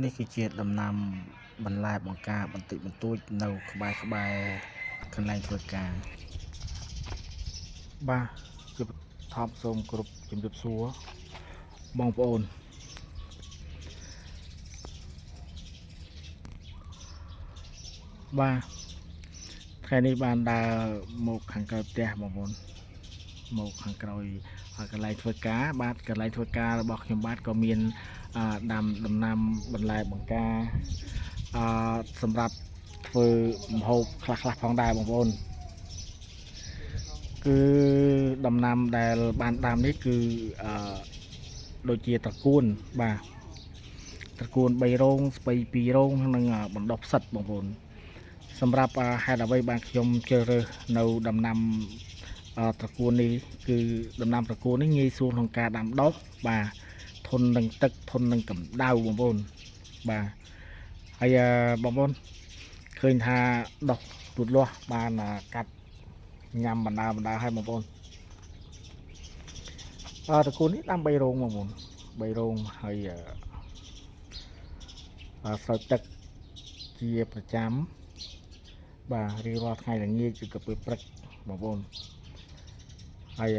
នេះគឺជាដំណាំបន្លែបង្ការបន្តិចបន្តួចនៅក្បែរកន្លែងធ្វើការបាទជាបឋមសូមគ្រប់ជំរាបសួរបងប្អូនបាទថ្ងៃនេះបានដើរមកខាងក្រោយផ្ទះបងប្អូនមកខាងក្រោយកន្លែងធ្វើការបាទកន្លែងធ្វើការរបស់ខ្ញុំបាទក៏មានដាំដំណាំបន្លែបង្ការសម្រាប់ធ្វើម្ហូបខ្លះផងដែរបងប្អូនគឺដំណាំដែលបានដាំនេះគឺដូចជាត្រកួនបាទត្រកួន3រោងស្ពៃ2រោងនិងបណ្ដុះផ្សិតបងប្អូនសម្រាប់ហេតុអ្វីបានខ្ញុំជ្រើសរើសនៅដំណាំត្រកួននេះគឺដំណាំត្រកួននេះងាយស្រួលក្នុងការដាំដុះបាទធន់នឹងទឹកធន់នឹងកម្ដៅបងប្អូនបាទហើយបងប្អូនឃើញថាដុះទូតលាស់បានកាត់ញ៉ាំបណ្ដើឲ្យបងប្អូនត្រកួននេះដាំ3រោងបងប្អូន3រោងហើយស្រោចទឹកជាប្រចាំបាទរៀងរាល់ថ្ងៃល្ងាចឬក៏ពេលព្រឹកបងប្អូនហើយ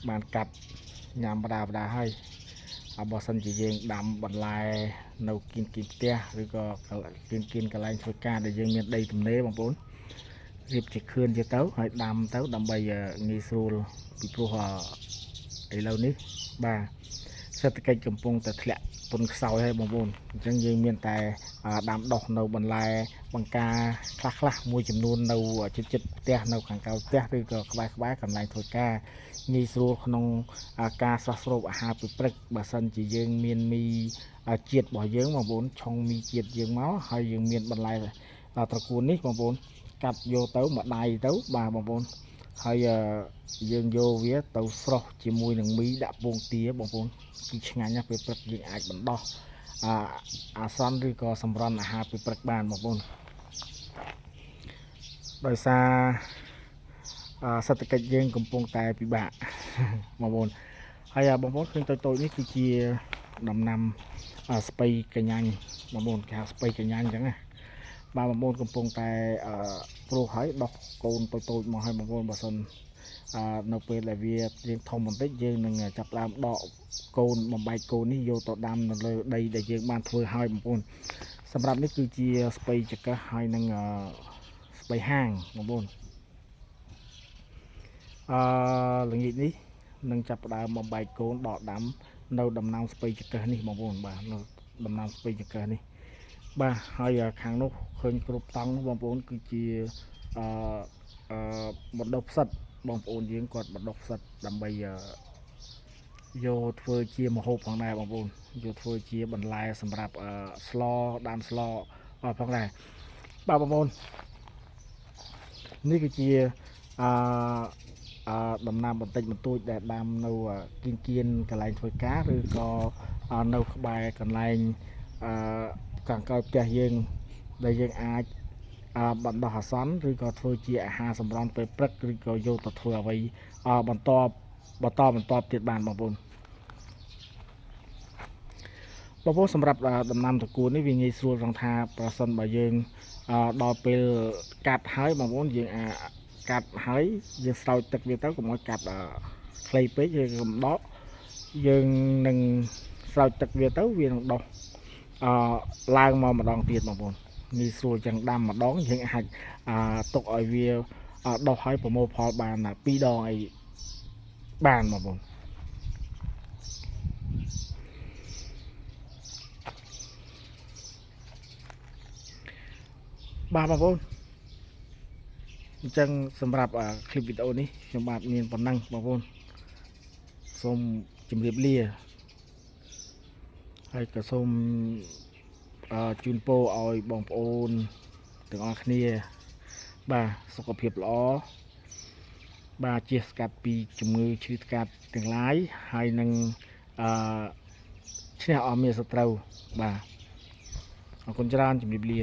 បានកាត់ញ៉ាំបណ្ដាហើយបើសិនជាយើងដាំបន្លែនៅគៀនផ្ទះឬក៏គៀនកន្លែងធ្វើការដែលយើងមានដីទំនេរបងប្អូនរៀបជាខឿនទៅហើយដាំទៅដើម្បីងាយស្រួលពីព្រោះឥឡូវនេះបាទសេដ្ឋកិច្ចកំពុងតែធ្លាក់ទុនខ្សោយហើយបងប្អូនអញ្ចឹងយើងមានតែដាំដុះនៅបន្លែបង្ការខ្លះមួយចំនួននៅជិតផ្ទះនៅខាងក្រៅផ្ទះឬក៏ក្បែរកន្លែងធ្វើការងាយស្រួលក្នុងការស្រស់ស្រូបអាហារពេលព្រឹកបើសិនជាយើងមានមីជាតិរបស់យើងបងប្អូនឆុងមីជាតិយើងមកហើយយើងមានបន្លែត្រកួននេះបងប្អូនកាត់យកទៅមួយដៃទៅបាទបងប្អូនហើយយើងយកវាទៅស្រោះជាមួយនឹងមីដាក់ពងទាបងប្អូនគឺឆ្ងាញ់ណាស់ពេលព្រឹកយើងអាចបណ្ដោះអាសន្នឬក៏សម្រន់អាហារពេលព្រឹកបានបងប្អូនដោយសារសេដ្ឋកិច្ចយើងកំពុងតែពិបាកបងប្អូនហើយបងប្អូនឃើញតូចនេះគឺជាដំណាំស្ពៃកញ្ញាញ់បងប្អូនគេហៅស្ពៃកញ្ញាញ់អញ្ចឹងណាបាទបងប្អូនកំពុងតែព្រោះហើយដោះកូនតូចមកឲ្យបងប្អូនបើសិននៅពេលដែលវារៀងធំបន្តិចយើងនឹងចាប់ផ្ដើមដកកូនបំបែកកូននេះយកទៅដាំនៅលើដីដែលយើងបានធ្វើឲ្យបងប្អូនសម្រាប់នេះគឺជាស្ពៃចង្កឹះហើយនឹងស្ពៃហាងបងប្អូនល្ងាចនេះនឹងចាប់ផ្ដើមបំបែកកូនដកដាំនៅដំណាំស្ពៃចង្កឹះនេះបងប្អូនបាទនៅដំណាំស្ពៃចង្កឹះនេះបាទហើយខាងនោះឃើញគ្រប់តង់បងប្អូនគឺជាបណ្ដុះផ្សិតបងប្អូនយើងគាត់បណ្ដុះផ្សិតដើម្បីយកធ្វើជាម្ហូបផងដែរបងប្អូនយកធ្វើជាបន្លែសម្រាប់ស្លដាំស្លផងដែរបាទបងប្អូននេះគឺជាដំណាំបន្តិចបន្តួចដែលដាំនៅគៀនកន្លែងធ្វើការឬក៏នៅក្បែរកន្លែងខាងក្រោយផ្ទះយើងដែលយើងអាចបណ្ដោះអាសន្នឬក៏ធ្វើជាអាហារសម្រន់ពេលព្រឹកឬក៏យកទៅធ្វើអ្វីបន្តទៀតបានបងប្អូនសម្រាប់ដំណាំត្រកួននេះវាងាយស្រួលត្រង់ថាប្រសិនបើយើងដល់ពេលកាត់ហើយបងប្អូនយើងកាត់ហើយយើងស្រោចទឹកវាទៅកុំឲ្យកាត់ខ្លីពេកឬកុំដកយើងនឹងស្រោចទឹកវាទៅវានឹងដុះឡើងមកម្ដងទៀតបងប្អូនងាយស្រួលចឹងដាំម្ដងយើងអាចទុកឲ្យវាដុះឲ្យប្រមូលផលបាន2ដងអីបានបងប្អូនបាទបងប្អូនអញ្ចឹងសម្រាប់คลิปវីដេអូនេះខ្ញុំបាទមានប៉ុណ្ណឹងបងប្អូនសូមជម្រាបលាហើយក៏សូមជូនពរឲ្យបងប្អូនទាំងអស់គ្នាបាទសុខភាពល្អបាទជៀសស្កាត់ពីជំងឺឈឺថ្កាត់ទាំងឡាយហើយនឹងឈ្នះអស់មានសត្រូវបាទអរគុណច្រើនជម្រាបលា